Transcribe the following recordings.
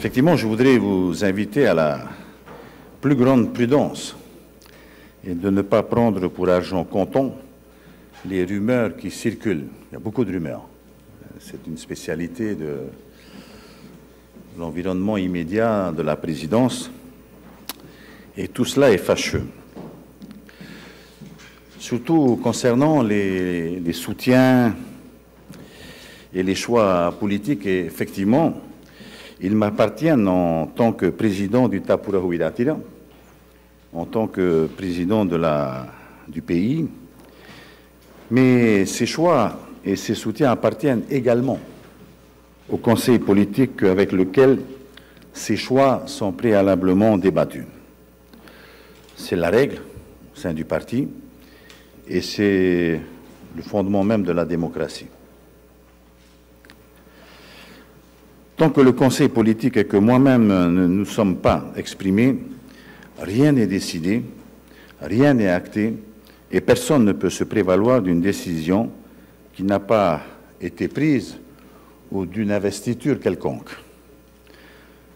Effectivement, je voudrais vous inviter à la plus grande prudence et de ne pas prendre pour argent comptant les rumeurs qui circulent. Il y a beaucoup de rumeurs. C'est une spécialité de l'environnement immédiat de la présidence et tout cela est fâcheux. Surtout concernant les soutiens et les choix politiques, et effectivement, ils m'appartiennent en tant que président du Tapura Huiratira, en tant que président du pays, mais ces choix et ces soutiens appartiennent également au conseil politique avec lequel ces choix sont préalablement débattus. C'est la règle au sein du parti et c'est le fondement même de la démocratie. Tant que le conseil politique et que moi-même ne nous sommes pas exprimés, rien n'est décidé, rien n'est acté et personne ne peut se prévaloir d'une décision qui n'a pas été prise ou d'une investiture quelconque.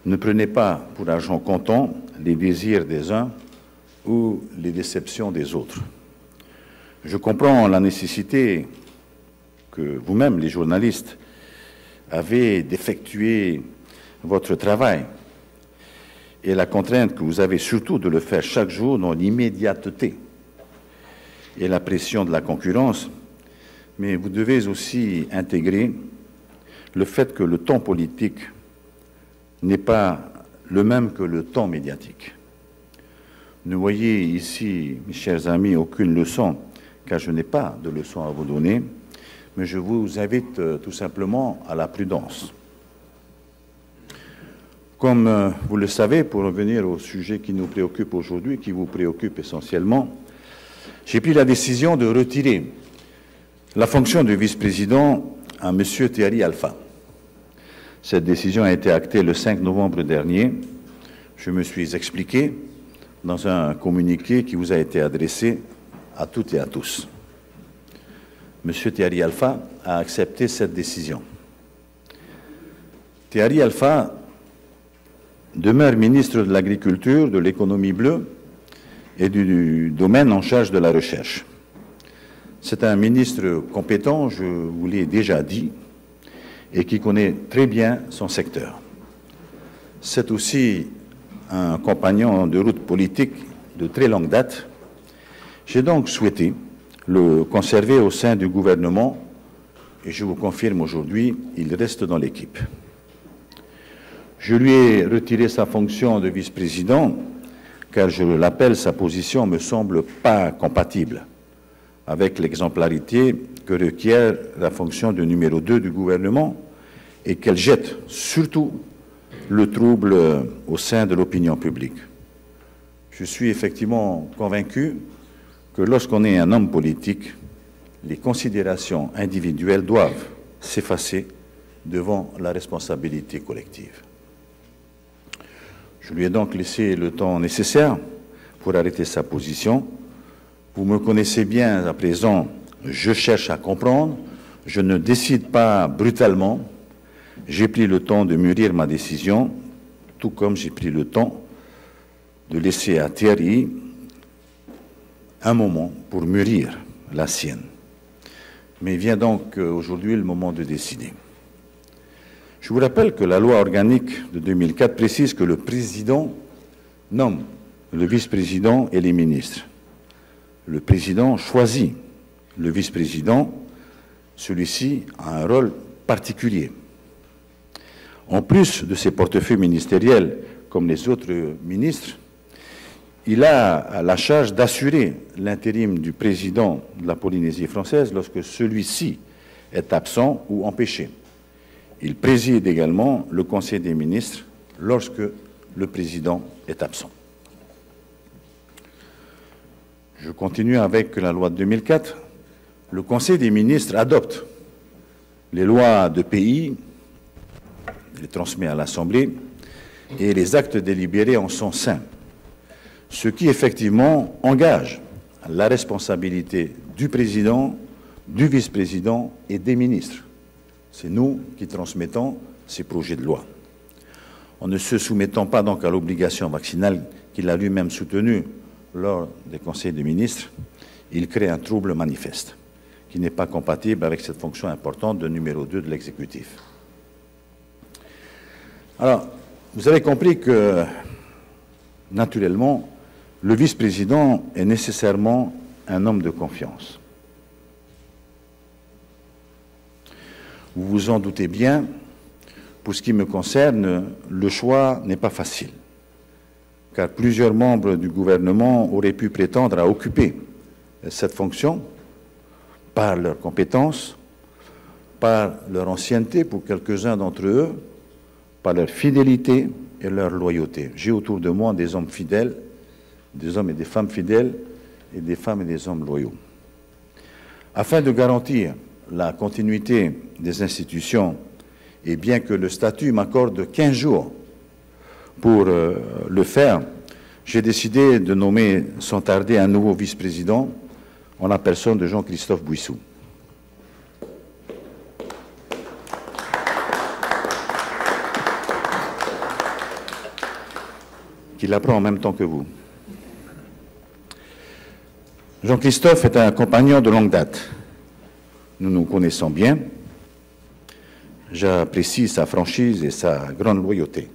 Ne prenez pas pour argent comptant les désirs des uns ou les déceptions des autres. Je comprends la nécessité que vous-même, les journalistes, avez d'effectuer votre travail et la contrainte que vous avez surtout de le faire chaque jour dans l'immédiateté et la pression de la concurrence, mais vous devez aussi intégrer le fait que le temps politique n'est pas le même que le temps médiatique. Ne voyez ici, mes chers amis, aucune leçon, car je n'ai pas de leçon à vous donner, mais je vous invite tout simplement à la prudence. Comme vous le savez, pour revenir au sujet qui nous préoccupe aujourd'hui, qui vous préoccupe essentiellement, j'ai pris la décision de retirer la fonction de vice-président à M. Thierry Alpha. Cette décision a été actée le 5 novembre dernier. Je me suis expliqué dans un communiqué qui vous a été adressé à toutes et à tous. M. Thierry Alpha a accepté cette décision. Thierry Alpha demeure ministre de l'Agriculture, de l'économie bleue et du domaine en charge de la recherche. C'est un ministre compétent, je vous l'ai déjà dit, et qui connaît très bien son secteur. C'est aussi un compagnon de route politique de très longue date. J'ai donc souhaité le conserver au sein du gouvernement et je vous confirme aujourd'hui, il reste dans l'équipe. Je lui ai retiré sa fonction de vice-président car, je l'appelle, sa position me semble pas compatible avec l'exemplarité que requiert la fonction de numéro 2 du gouvernement et qu'elle jette surtout le trouble au sein de l'opinion publique. Je suis effectivement convaincu que lorsqu'on est un homme politique, les considérations individuelles doivent s'effacer devant la responsabilité collective. Je lui ai donc laissé le temps nécessaire pour arrêter sa position. Vous me connaissez bien à présent, je cherche à comprendre, je ne décide pas brutalement. J'ai pris le temps de mûrir ma décision, tout comme j'ai pris le temps de laisser à Thierry un moment pour mûrir la sienne. Mais vient donc aujourd'hui le moment de décider. Je vous rappelle que la loi organique de 2004 précise que le président nomme le vice-président et les ministres. Le président choisit le vice-président, celui-ci a un rôle particulier. En plus de ses portefeuilles ministériels, comme les autres ministres, il a la charge d'assurer l'intérim du président de la Polynésie française lorsque celui-ci est absent ou empêché. Il préside également le Conseil des ministres lorsque le président est absent. Je continue avec la loi de 2004. Le Conseil des ministres adopte les lois de pays, les transmet à l'Assemblée et les actes délibérés en son sein, ce qui effectivement engage la responsabilité du président, du vice-président et des ministres. C'est nous qui transmettons ces projets de loi. en ne se soumettant pas donc à l'obligation vaccinale qu'il a lui-même soutenue lors des conseils des ministres, il crée un trouble manifeste qui n'est pas compatible avec cette fonction importante de numéro 2 de l'exécutif. Alors, vous avez compris que, naturellement, le vice-président est nécessairement un homme de confiance. Vous vous en doutez bien, pour ce qui me concerne, le choix n'est pas facile, car plusieurs membres du gouvernement auraient pu prétendre à occuper cette fonction par leurs compétences, par leur ancienneté pour quelques-uns d'entre eux, par leur fidélité et leur loyauté. J'ai autour de moi des hommes fidèles, des hommes et des femmes fidèles, et des femmes et des hommes loyaux. Afin de garantir la continuité des institutions, et bien que le statut m'accorde 15 jours pour le faire, j'ai décidé de nommer sans tarder un nouveau vice-président en la personne de Jean-Christophe Bouissou. Qui l'apprend en même temps que vous. Jean-Christophe est un compagnon de longue date. Nous nous connaissons bien. J'apprécie sa franchise et sa grande loyauté.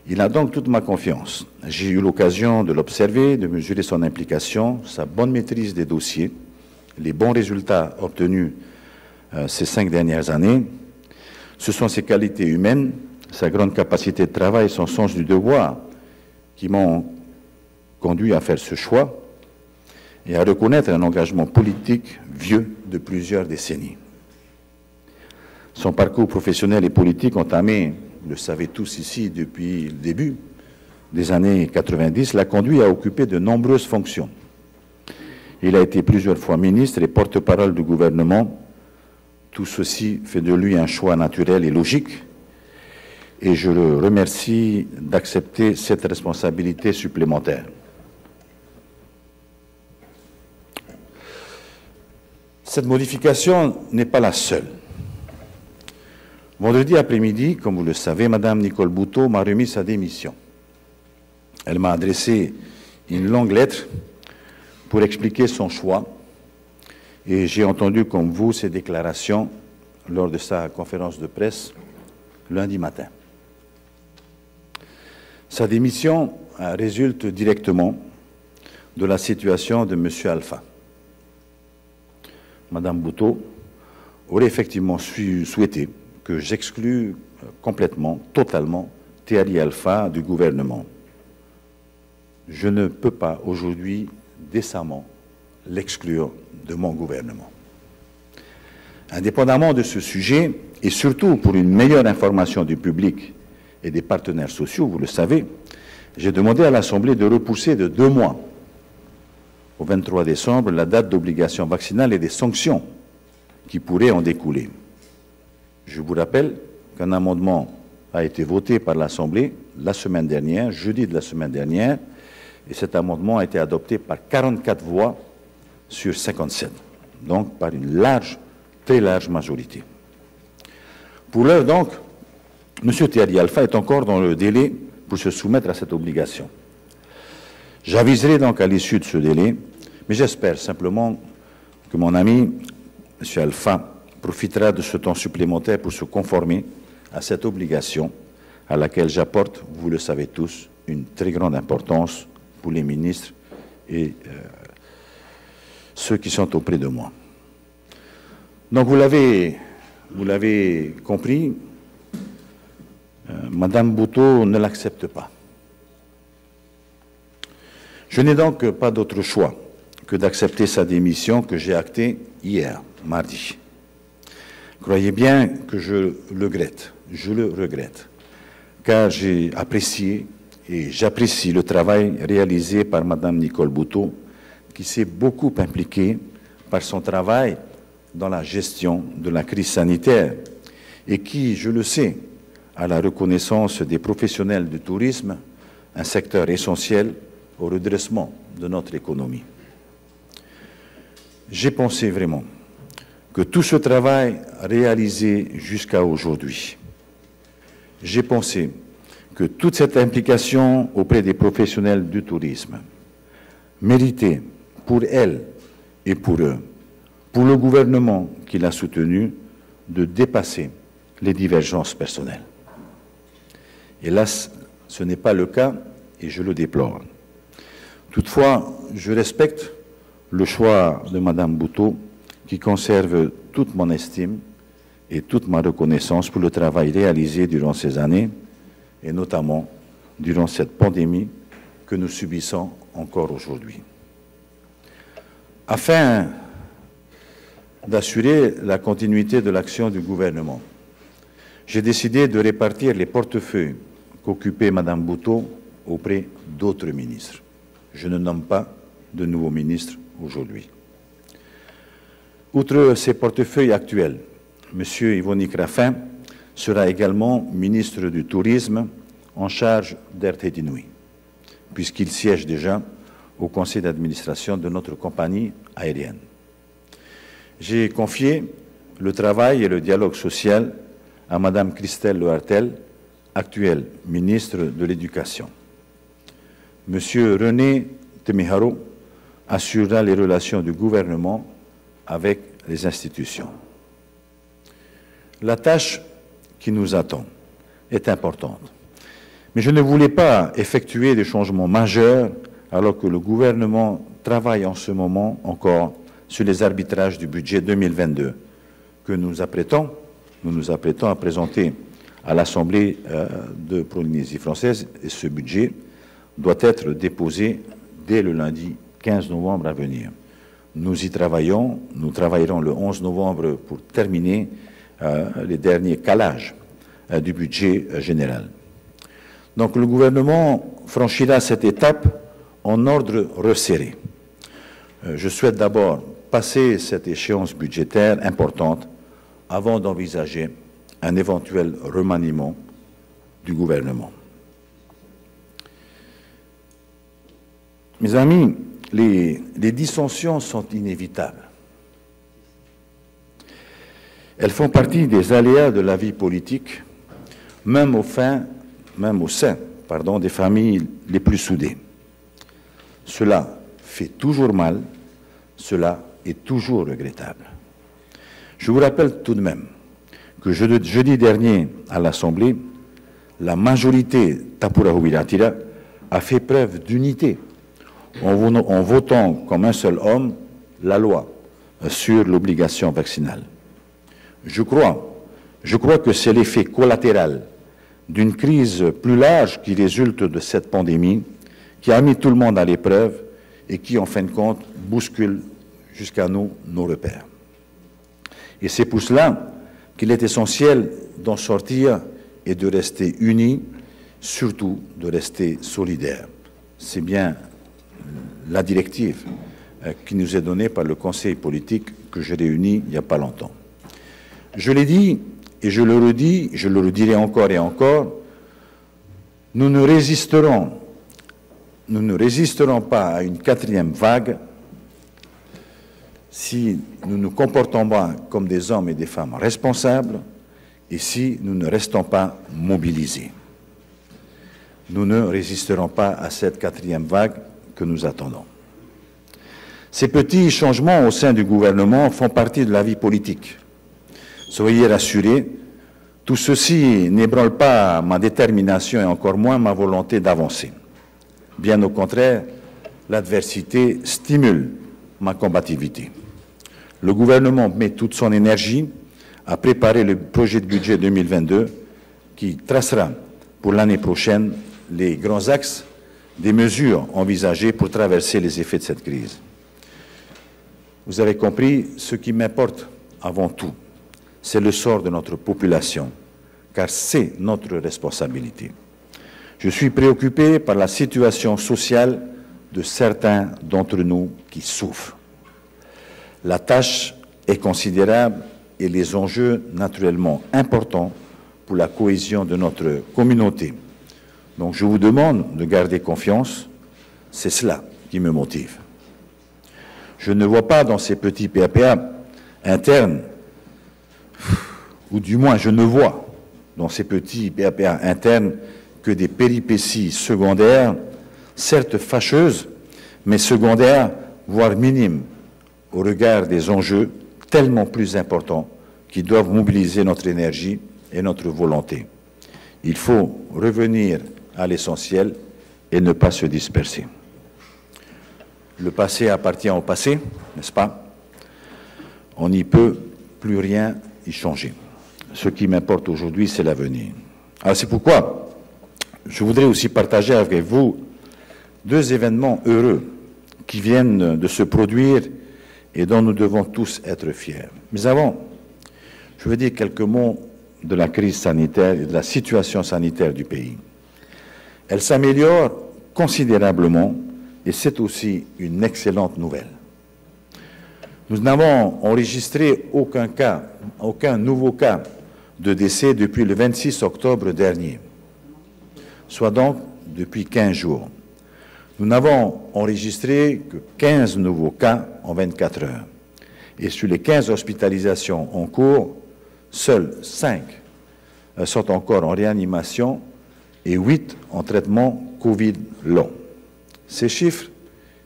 Il a donc toute ma confiance. J'ai eu l'occasion de l'observer, de mesurer son implication, sa bonne maîtrise des dossiers, les bons résultats obtenus ces 5 dernières années. Ce sont ses qualités humaines, sa grande capacité de travail, son sens du devoir qui m'ont conduit à faire ce choix et à reconnaître un engagement politique vieux de plusieurs décennies. Son parcours professionnel et politique entamé, vous le savez tous ici, depuis le début des années 90, l'a conduit à occuper de nombreuses fonctions. Il a été plusieurs fois ministre et porte-parole du gouvernement. Tout ceci fait de lui un choix naturel et logique. Et je le remercie d'accepter cette responsabilité supplémentaire. Cette modification n'est pas la seule. Vendredi après-midi, comme vous le savez, Mme Nicole Bouteau m'a remis sa démission. Elle m'a adressé une longue lettre pour expliquer son choix et j'ai entendu, comme vous, ses déclarations lors de sa conférence de presse lundi matin. Sa démission résulte directement de la situation de M. Alpha. Mme Bouteau aurait effectivement souhaité que j'exclue complètement, totalement, Thierry Alpha du gouvernement. Je ne peux pas aujourd'hui décemment l'exclure de mon gouvernement. Indépendamment de ce sujet, et surtout pour une meilleure information du public et des partenaires sociaux, vous le savez, j'ai demandé à l'Assemblée de repousser de 2 mois au 23 décembre la date d'obligation vaccinale et des sanctions qui pourraient en découler. Je vous rappelle qu'un amendement a été voté par l'Assemblée la semaine dernière, jeudi de la semaine dernière, et cet amendement a été adopté par 44 voix sur 57, donc par une large, très large majorité. Pour l'heure donc, M. Thierry Alpha est encore dans le délai pour se soumettre à cette obligation. J'aviserai donc à l'issue de ce délai, mais j'espère simplement que mon ami, M. Alpha, profitera de ce temps supplémentaire pour se conformer à cette obligation à laquelle j'apporte, vous le savez tous, une très grande importance pour les ministres et ceux qui sont auprès de moi. Donc vous l'avez compris, Mme Bouteau ne l'accepte pas. Je n'ai donc pas d'autre choix que d'accepter sa démission que j'ai actée hier, mardi. Croyez bien que je le regrette, car j'ai apprécié et j'apprécie le travail réalisé par Mme Nicole Bouteau, qui s'est beaucoup impliquée par son travail dans la gestion de la crise sanitaire et qui, je le sais, a la reconnaissance des professionnels du tourisme, un secteur essentiel au redressement de notre économie. J'ai pensé vraiment que tout ce travail réalisé jusqu'à aujourd'hui, j'ai pensé que toute cette implication auprès des professionnels du tourisme méritait pour elles et pour eux, pour le gouvernement qui l'a soutenu, de dépasser les divergences personnelles. Hélas, ce n'est pas le cas et je le déplore. Toutefois, je respecte le choix de Mme Bhutto qui conserve toute mon estime et toute ma reconnaissance pour le travail réalisé durant ces années et notamment durant cette pandémie que nous subissons encore aujourd'hui. Afin d'assurer la continuité de l'action du gouvernement, j'ai décidé de répartir les portefeuilles qu'occupait Mme Bhutto auprès d'autres ministres. Je ne nomme pas de nouveaux ministres aujourd'hui. Outre ces portefeuilles actuels, M. Yvonnik Raffin sera également ministre du Tourisme en charge d'Air Tahiti-Nui, puisqu'il siège déjà au conseil d'administration de notre compagnie aérienne. J'ai confié le travail et le dialogue social à Mme Christelle Lehartel, actuelle ministre de l'Éducation. M. René Temiharo assurera les relations du gouvernement avec les institutions. La tâche qui nous attend est importante, mais je ne voulais pas effectuer des changements majeurs alors que le gouvernement travaille en ce moment encore sur les arbitrages du budget 2022 que nous nous apprêtons à présenter à l'Assemblée de Polynésie française, et ce budget doit être déposé dès le lundi 15 novembre à venir. Nous y travaillons, nous travaillerons le 11 novembre pour terminer les derniers calages du budget général. Donc le gouvernement franchira cette étape en ordre resserré. Je souhaite d'abord passer cette échéance budgétaire importante avant d'envisager un éventuel remaniement du gouvernement. Mes amis, les dissensions sont inévitables. Elles font partie des aléas de la vie politique, même au sein des familles les plus soudées. Cela fait toujours mal, cela est toujours regrettable. Je vous rappelle tout de même que jeudi dernier à l'Assemblée, la majorité Tapura Huiratira a fait preuve d'unité en votant comme un seul homme la loi sur l'obligation vaccinale. Je crois que c'est l'effet collatéral d'une crise plus large qui résulte de cette pandémie, qui a mis tout le monde à l'épreuve et qui, en fin de compte, bouscule jusqu'à nous nos repères. Et c'est pour cela qu'il est essentiel d'en sortir et de rester unis, surtout de rester solidaires. C'est bien la directive qui nous est donnée par le Conseil politique que j'ai réuni il n'y a pas longtemps. Je l'ai dit et je le redis, je le redirai encore et encore, nous ne résisterons pas à une quatrième vague si nous nous comportons pas comme des hommes et des femmes responsables et si nous ne restons pas mobilisés. Nous ne résisterons pas à cette quatrième vague que nous attendons. Ces petits changements au sein du gouvernement font partie de la vie politique. Soyez rassurés, tout ceci n'ébranle pas ma détermination et encore moins ma volonté d'avancer. Bien au contraire, l'adversité stimule ma combativité. Le gouvernement met toute son énergie à préparer le projet de budget 2022 qui tracera pour l'année prochaine les grands axes des mesures envisagées pour traverser les effets de cette crise. Vous avez compris, ce qui m'importe avant tout, c'est le sort de notre population, car c'est notre responsabilité. Je suis préoccupé par la situation sociale de certains d'entre nous qui souffrent. La tâche est considérable et les enjeux naturellement importants pour la cohésion de notre communauté. Donc je vous demande de garder confiance, c'est cela qui me motive. Je ne vois pas dans ces petits PAPA internes, ou du moins je ne vois dans ces petits PAPA internes que des péripéties secondaires, certes fâcheuses, mais secondaires, voire minimes, au regard des enjeux tellement plus importants qui doivent mobiliser notre énergie et notre volonté. Il faut revenir à l'essentiel et ne pas se disperser. Le passé appartient au passé, n'est-ce pas? On n'y peut plus rien y changer. Ce qui m'importe aujourd'hui, c'est l'avenir. Alors c'est pourquoi je voudrais aussi partager avec vous deux événements heureux qui viennent de se produire et dont nous devons tous être fiers. Mais avant, je veux dire quelques mots de la crise sanitaire et de la situation sanitaire du pays. Elle s'améliore considérablement et c'est aussi une excellente nouvelle. Nous n'avons enregistré aucun nouveau cas de décès depuis le 26 octobre dernier, soit donc depuis 15 jours. Nous n'avons enregistré que 15 nouveaux cas en 24 heures. Et sur les 15 hospitalisations en cours, seules 5 sont encore en réanimation et 8 en traitement Covid long. Ces chiffres,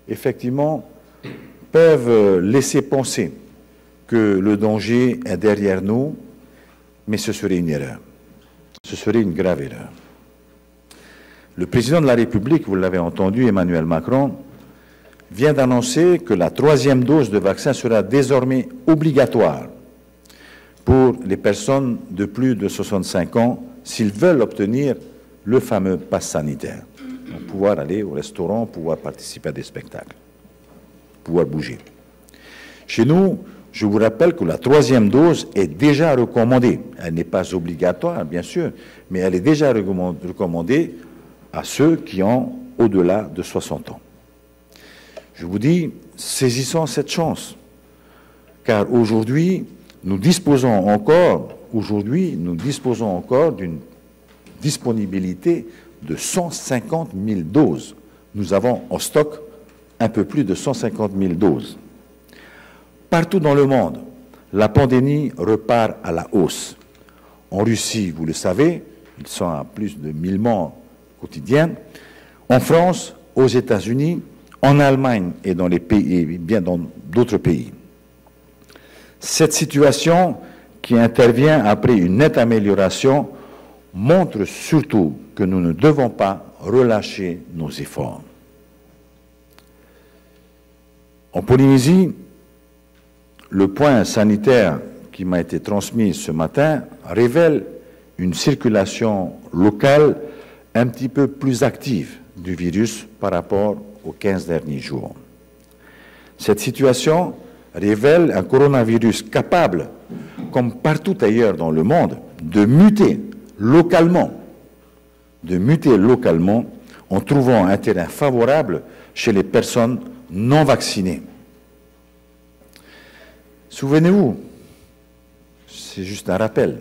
effectivement, peuvent laisser penser que le danger est derrière nous, mais ce serait une erreur. Ce serait une grave erreur. Le président de la République, vous l'avez entendu, Emmanuel Macron, vient d'annoncer que la 3e dose de vaccin sera désormais obligatoire pour les personnes de plus de 65 ans s'ils veulent obtenir le fameux pass sanitaire. Donc, pouvoir aller au restaurant, pouvoir participer à des spectacles, pouvoir bouger. Chez nous, je vous rappelle que la 3e dose est déjà recommandée. Elle n'est pas obligatoire, bien sûr, mais elle est déjà recommandée à ceux qui ont au-delà de 60 ans. Je vous dis, saisissons cette chance, car aujourd'hui, nous disposons encore d'une disponibilité de 150 000 doses. Nous avons en stock un peu plus de 150 000 doses. Partout dans le monde, la pandémie repart à la hausse. En Russie, vous le savez, ils sont à plus de 1000 morts quotidiens. En France, aux États-Unis, en Allemagne et dans les pays, bien dans d'autres pays. Cette situation, qui intervient après une nette amélioration, montre surtout que nous ne devons pas relâcher nos efforts. En Polynésie, le point sanitaire qui m'a été transmis ce matin révèle une circulation locale un petit peu plus active du virus par rapport aux 15 derniers jours. Cette situation révèle un coronavirus capable, comme partout ailleurs dans le monde, de muter localement en trouvant un terrain favorable chez les personnes non vaccinées. Souvenez-vous, c'est juste un rappel,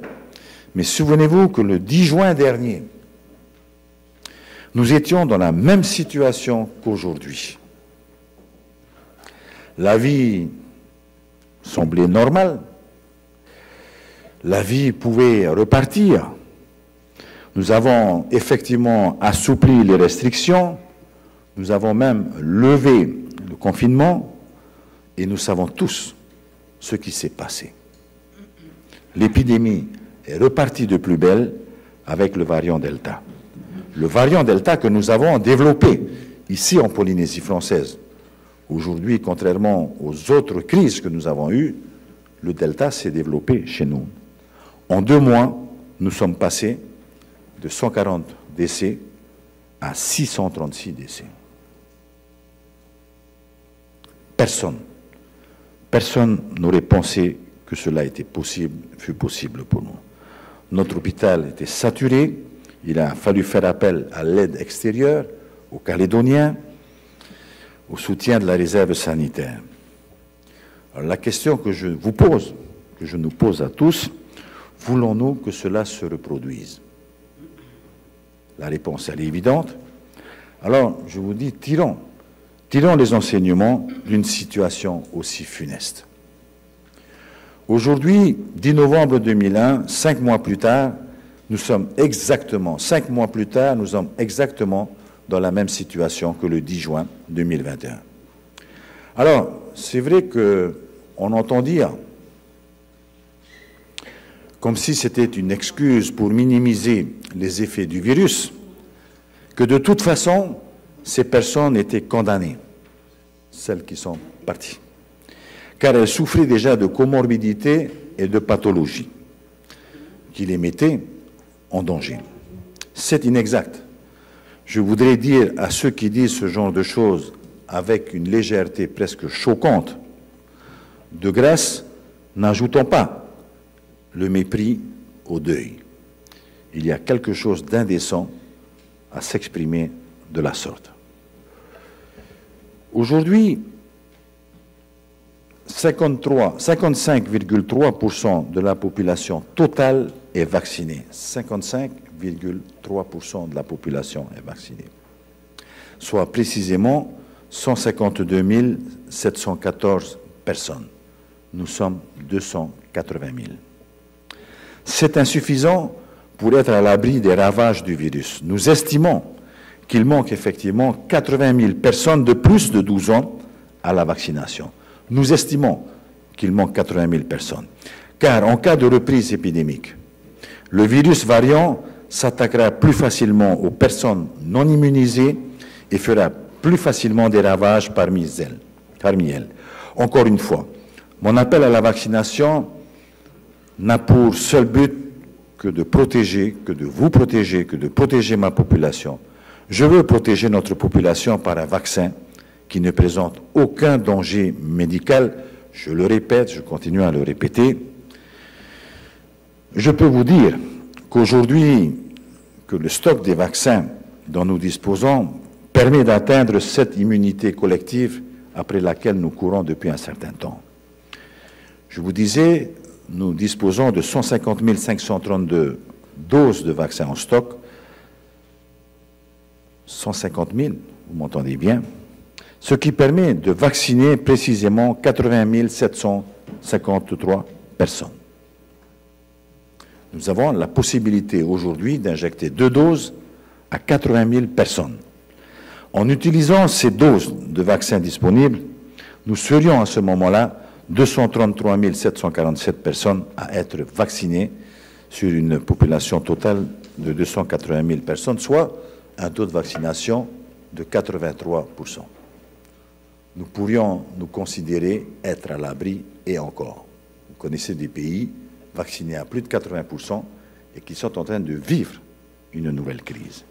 mais souvenez-vous que le 10 juin dernier, nous étions dans la même situation qu'aujourd'hui. La vie semblait normale, la vie pouvait repartir. Nous avons effectivement assoupli les restrictions, nous avons même levé le confinement et nous savons tous ce qui s'est passé. L'épidémie est repartie de plus belle avec le variant Delta. Le variant Delta que nous avons développé ici en Polynésie française. Aujourd'hui, contrairement aux autres crises que nous avons eues, le Delta s'est développé chez nous. En 2 mois, nous sommes passés de 140 décès à 636 décès. Personne n'aurait pensé que cela fût possible pour nous. Notre hôpital était saturé, il a fallu faire appel à l'aide extérieure, aux Calédoniens, au soutien de la réserve sanitaire. Alors, la question que je vous pose, que je nous pose à tous, voulons-nous que cela se reproduise? La réponse, elle est évidente. Alors, je vous dis, tirons les enseignements d'une situation aussi funeste. Aujourd'hui, 10 novembre 2001, 5 mois plus tard, nous sommes exactement, 5 mois plus tard, nous sommes exactement dans la même situation que le 10 juin 2021. Alors, c'est vrai qu'on entend dire, comme si c'était une excuse pour minimiser les effets du virus, que de toute façon, ces personnes étaient condamnées, celles qui sont parties, car elles souffraient déjà de comorbidités et de pathologies qui les mettaient en danger. C'est inexact. Je voudrais dire à ceux qui disent ce genre de choses avec une légèreté presque choquante, de grâce, n'ajoutons pas le mépris au deuil. Il y a quelque chose d'indécent à s'exprimer de la sorte. Aujourd'hui, 55,3% de la population totale est vaccinée. 55,3% de la population est vaccinée. Soit précisément 152 714 personnes. Nous sommes 280 000. C'est insuffisant pour être à l'abri des ravages du virus. Nous estimons qu'il manque effectivement 80 000 personnes de plus de 12 ans à la vaccination. Nous estimons qu'il manque 80 000 personnes. Car en cas de reprise épidémique, le virus variant s'attaquera plus facilement aux personnes non immunisées et fera plus facilement des ravages parmi elles. Encore une fois, mon appel à la vaccination n'a pour seul but que de protéger, que de vous protéger, que de protéger ma population. Je veux protéger notre population par un vaccin qui ne présente aucun danger médical. Je le répète, je continue à le répéter. Je peux vous dire qu'aujourd'hui, que le stock des vaccins dont nous disposons permet d'atteindre cette immunité collective après laquelle nous courons depuis un certain temps. Je vous disais, nous disposons de 150 532 doses de vaccins en stock. 150 000, vous m'entendez bien, ce qui permet de vacciner précisément 80 753 personnes. Nous avons la possibilité aujourd'hui d'injecter 2 doses à 80 000 personnes. En utilisant ces doses de vaccins disponibles, nous serions à ce moment-là 233 747 personnes à être vaccinées sur une population totale de 280 000 personnes, soit un taux de vaccination de 83%. Nous pourrions nous considérer être à l'abri et encore. Vous connaissez des pays vaccinés à plus de 80% et qui sont en train de vivre une nouvelle crise.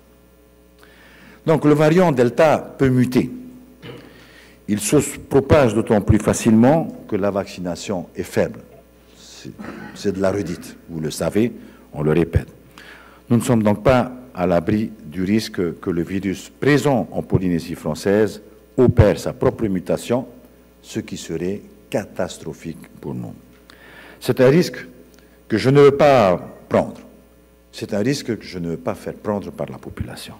Donc le variant Delta peut muter. Il se propage d'autant plus facilement que la vaccination est faible. C'est de la redite, vous le savez, on le répète. Nous ne sommes donc pas à l'abri du risque que le virus présent en Polynésie française opère sa propre mutation, ce qui serait catastrophique pour nous. C'est un risque que je ne veux pas prendre. C'est un risque que je ne veux pas faire prendre par la population.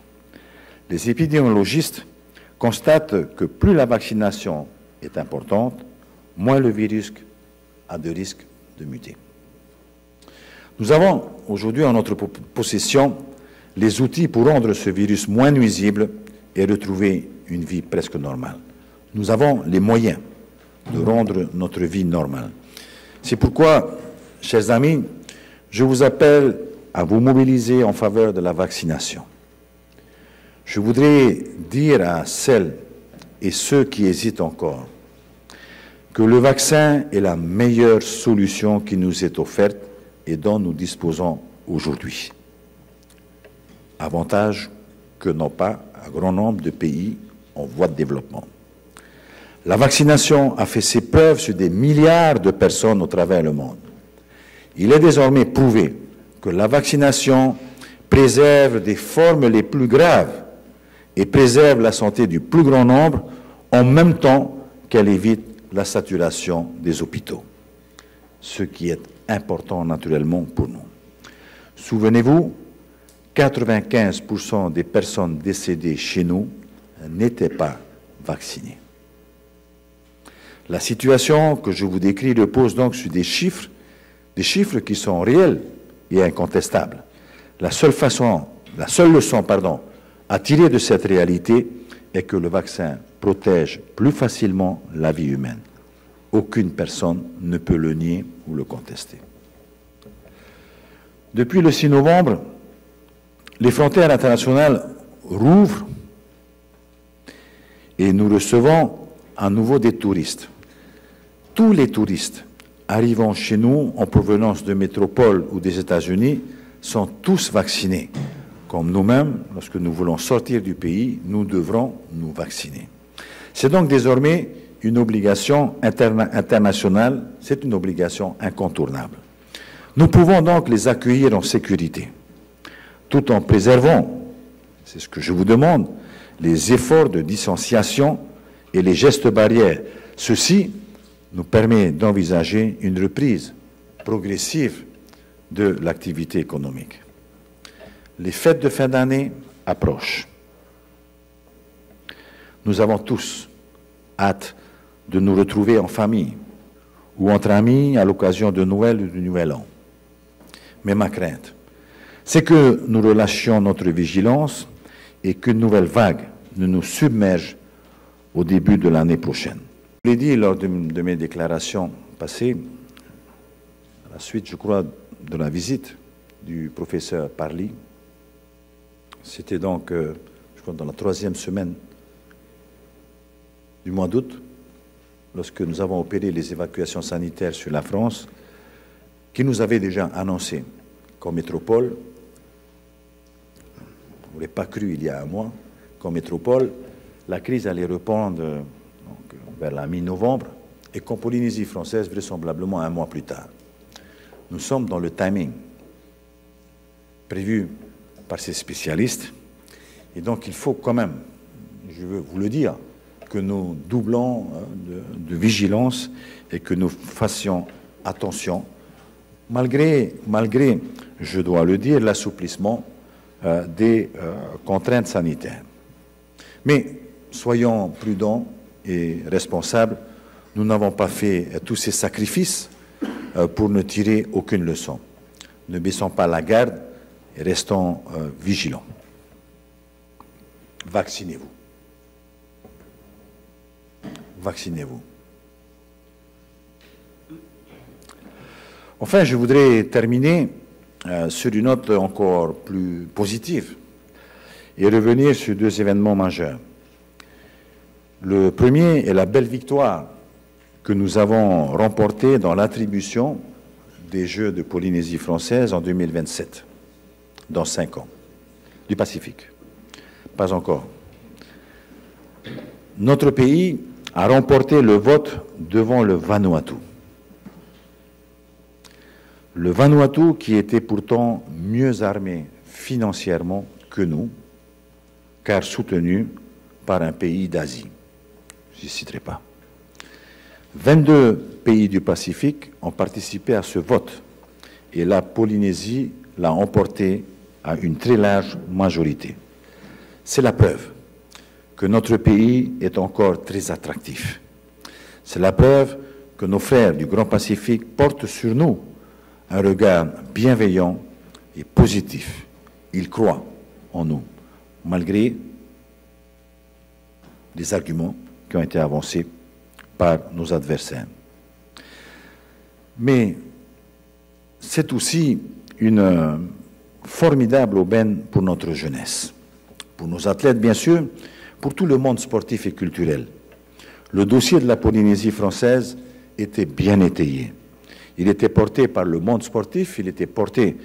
Les épidémiologistes constatent que plus la vaccination est importante, moins le virus a de risque de muter. Nous avons aujourd'hui en notre possession les outils pour rendre ce virus moins nuisible et retrouver une vie presque normale. Nous avons les moyens de rendre notre vie normale. C'est pourquoi, chers amis, je vous appelle à vous mobiliser en faveur de la vaccination. Je voudrais dire à celles et ceux qui hésitent encore que le vaccin est la meilleure solution qui nous est offerte et dont nous disposons aujourd'hui. Avantage que n'ont pas un grand nombre de pays en voie de développement. La vaccination a fait ses preuves sur des milliards de personnes au travers le monde. Il est désormais prouvé que la vaccination préserve des formes les plus graves et préserve la santé du plus grand nombre en même temps qu'elle évite la saturation des hôpitaux, ce qui est important naturellement pour nous. Souvenez-vous, 95% des personnes décédées chez nous n'étaient pas vaccinées. La situation que je vous décris repose donc sur des chiffres qui sont réels et incontestables. La seule leçon, à tirer de cette réalité est que le vaccin protège plus facilement la vie humaine. Aucune personne ne peut le nier ou le contester. Depuis le 6 novembre, les frontières internationales rouvrent et nous recevons à nouveau des touristes. Tous les touristes arrivant chez nous en provenance de métropoles ou des États-Unis sont tous vaccinés. Comme nous-mêmes, lorsque nous voulons sortir du pays, nous devrons nous vacciner. C'est donc désormais une obligation internationale, c'est une obligation incontournable. Nous pouvons donc les accueillir en sécurité, tout en préservant, c'est ce que je vous demande, les efforts de distanciation et les gestes barrières. Ceci nous permet d'envisager une reprise progressive de l'activité économique. Les fêtes de fin d'année approchent. Nous avons tous hâte de nous retrouver en famille ou entre amis à l'occasion de Noël ou du Nouvel An. Mais ma crainte, c'est que nous relâchions notre vigilance et qu'une nouvelle vague ne nous submerge au début de l'année prochaine. Je l'ai dit lors de mes déclarations passées, à la suite, je crois, de la visite du professeur Parly. C'était donc, je crois, dans la 3e semaine du mois d'août, lorsque nous avons opéré les évacuations sanitaires sur la France, qui nous avait déjà annoncé qu'en métropole, on n'aurait pas cru il y a un mois, qu'en métropole, la crise allait reprendre donc, vers la mi-novembre et qu'en Polynésie française, vraisemblablement un mois plus tard. Nous sommes dans le timing prévu par ces spécialistes et donc il faut quand même, je veux vous le dire, que nous doublons de vigilance et que nous fassions attention, malgré, je dois le dire, l'assouplissement des contraintes sanitaires. Mais soyons prudents et responsables, nous n'avons pas fait tous ces sacrifices pour ne tirer aucune leçon. Ne baissons pas la garde et restons vigilants. Vaccinez-vous. Vaccinez-vous. Enfin, je voudrais terminer sur une note encore plus positive et revenir sur 2 événements majeurs. Le premier est la belle victoire que nous avons remportée dans l'attribution des Jeux de Polynésie française en 2027, dans 5 ans, du Pacifique. Pas encore. Notre pays a remporté le vote devant le Vanuatu. Le Vanuatu qui était pourtant mieux armé financièrement que nous, car soutenu par un pays d'Asie. Je ne citerai pas. 22 pays du Pacifique ont participé à ce vote et la Polynésie l'a emporté à une très large majorité. C'est la preuve que notre pays est encore très attractif. C'est la preuve que nos frères du Grand Pacifique portent sur nous un regard bienveillant et positif. Ils croient en nous, malgré les arguments qui ont été avancés par nos adversaires. Mais c'est aussi une formidable aubaine pour notre jeunesse, pour nos athlètes bien sûr, pour tout le monde sportif et culturel. Le dossier de la Polynésie française était bien étayé. Il était porté par le monde sportif, il était porté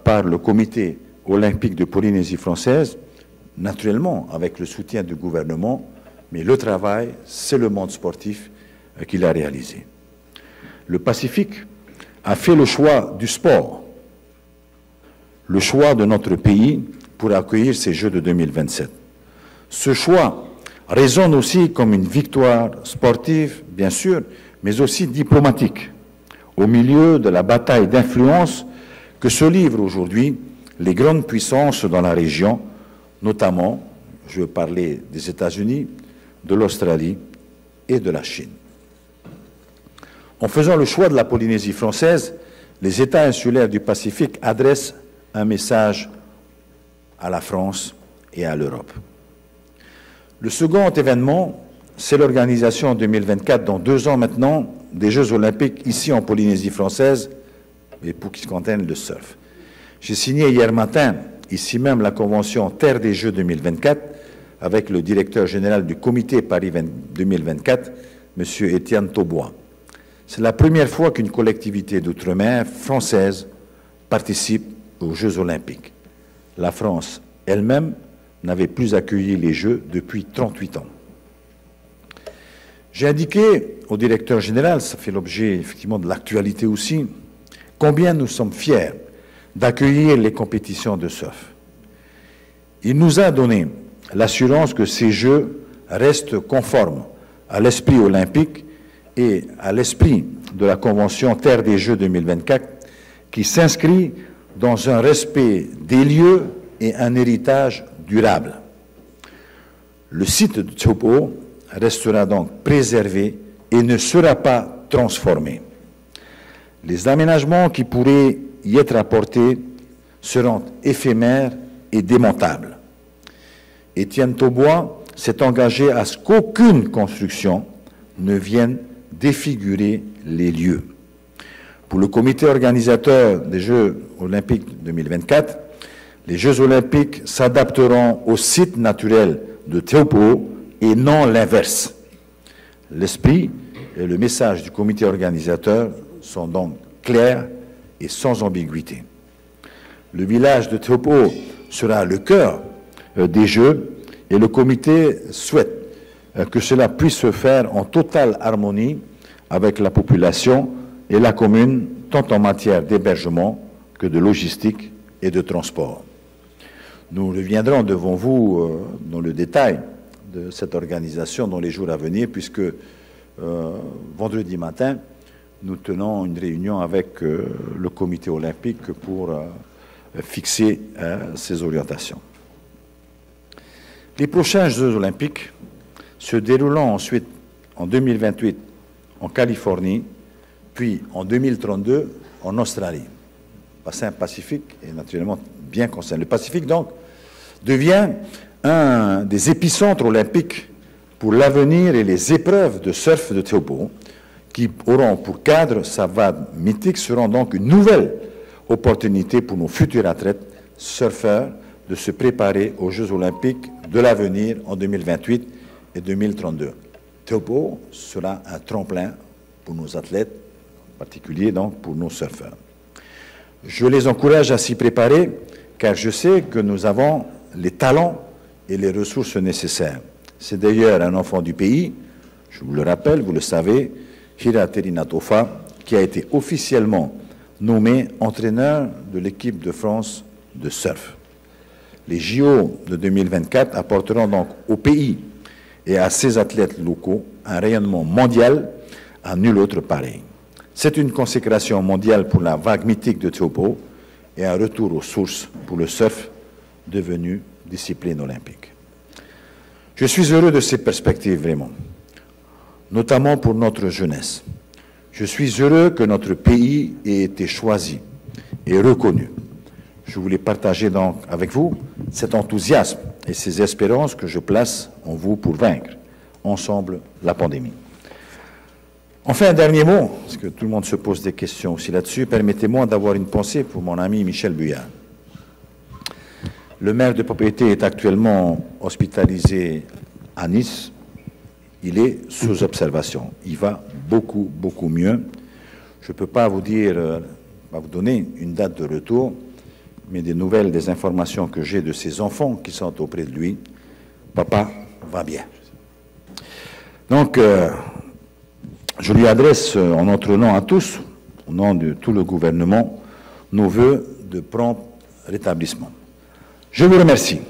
par le comité olympique de Polynésie française, naturellement avec le soutien du gouvernement, mais le travail, c'est le monde sportif qui l'a réalisé. Le Pacifique a fait le choix du sport, le choix de notre pays pour accueillir ces Jeux de 2027. Ce choix résonne aussi comme une victoire sportive, bien sûr, mais aussi diplomatique, au milieu de la bataille d'influence que se livrent aujourd'hui les grandes puissances dans la région, notamment, je veux parler des États-Unis, de l'Australie et de la Chine. En faisant le choix de la Polynésie française, les États insulaires du Pacifique adressent un message à la France et à l'Europe. Le second événement, c'est l'organisation en 2024, dans 2 ans maintenant, des Jeux Olympiques ici en Polynésie française, et pour qui se concerne le surf. J'ai signé hier matin, ici même, la convention Terre des Jeux 2024 avec le directeur général du comité Paris 2024, M. Étienne Taubois. C'est la première fois qu'une collectivité d'outre-mer française participe aux Jeux Olympiques. La France elle-même n'avait plus accueilli les Jeux depuis 38 ans. J'ai indiqué au directeur général, ça fait l'objet effectivement de l'actualité aussi, combien nous sommes fiers d'accueillir les compétitions de surf. Il nous a donné l'assurance que ces Jeux restent conformes à l'esprit olympique et à l'esprit de la Convention Terre des Jeux 2024 qui s'inscrit dans un respect des lieux et un héritage durable. Le site de Teahupo'o restera donc préservé et ne sera pas transformé. Les aménagements qui pourraient y être apportés seront éphémères et démontables. Étienne Taubois s'est engagé à ce qu'aucune construction ne vienne défigurer les lieux. Pour le comité organisateur des Jeux Olympiques 2024, les Jeux Olympiques s'adapteront au site naturel de Teahupo'o et non l'inverse. L'esprit et le message du comité organisateur sont donc clairs et sans ambiguïté. Le village de Teahupo'o sera le cœur des Jeux et le comité souhaite que cela puisse se faire en totale harmonie avec la population et la commune, tant en matière d'hébergement que de logistique et de transport. Nous reviendrons devant vous dans le détail de cette organisation dans les jours à venir, puisque vendredi matin, nous tenons une réunion avec le comité olympique pour fixer ces orientations. Les prochains Jeux olympiques se dérouleront ensuite en 2028 en Californie, puis en 2032 en Australie. Le bassin Pacifique est naturellement bien concerné. Le Pacifique, donc, devient un des épicentres olympiques pour l'avenir et les épreuves de surf de Teahupo'o, qui auront pour cadre sa vague mythique, seront donc une nouvelle opportunité pour nos futurs athlètes surfeurs de se préparer aux Jeux olympiques de l'avenir en 2028 et 2032. Teahupo'o sera un tremplin pour nos athlètes, en particulier donc pour nos surfeurs. Je les encourage à s'y préparer, car je sais que nous avons les talents et les ressources nécessaires. C'est d'ailleurs un enfant du pays, je vous le rappelle, vous le savez, Hira Terinatofa, qui a été officiellement nommé entraîneur de l'équipe de France de surf. Les JO de 2024 apporteront donc au pays et à ses athlètes locaux un rayonnement mondial à nul autre pareil. C'est une consécration mondiale pour la vague mythique de Teahupo'o et un retour aux sources pour le surf devenu discipline olympique. Je suis heureux de ces perspectives, vraiment, notamment pour notre jeunesse. Je suis heureux que notre pays ait été choisi et reconnu. Je voulais partager donc avec vous cet enthousiasme et ces espérances que je place en vous pour vaincre ensemble la pandémie. Enfin, un dernier mot, parce que tout le monde se pose des questions aussi là-dessus, permettez-moi d'avoir une pensée pour mon ami Michel Buyard. Le maire de Papeete est actuellement hospitalisé à Nice. Il est sous observation. Il va beaucoup, beaucoup mieux. Je ne peux pas vous dire, pas vous donner une date de retour, mais des nouvelles, des informations que j'ai de ses enfants qui sont auprès de lui, papa va bien. Donc, je lui adresse en notre nom à tous, au nom de tout le gouvernement, nos vœux de prompt rétablissement. Je vous remercie.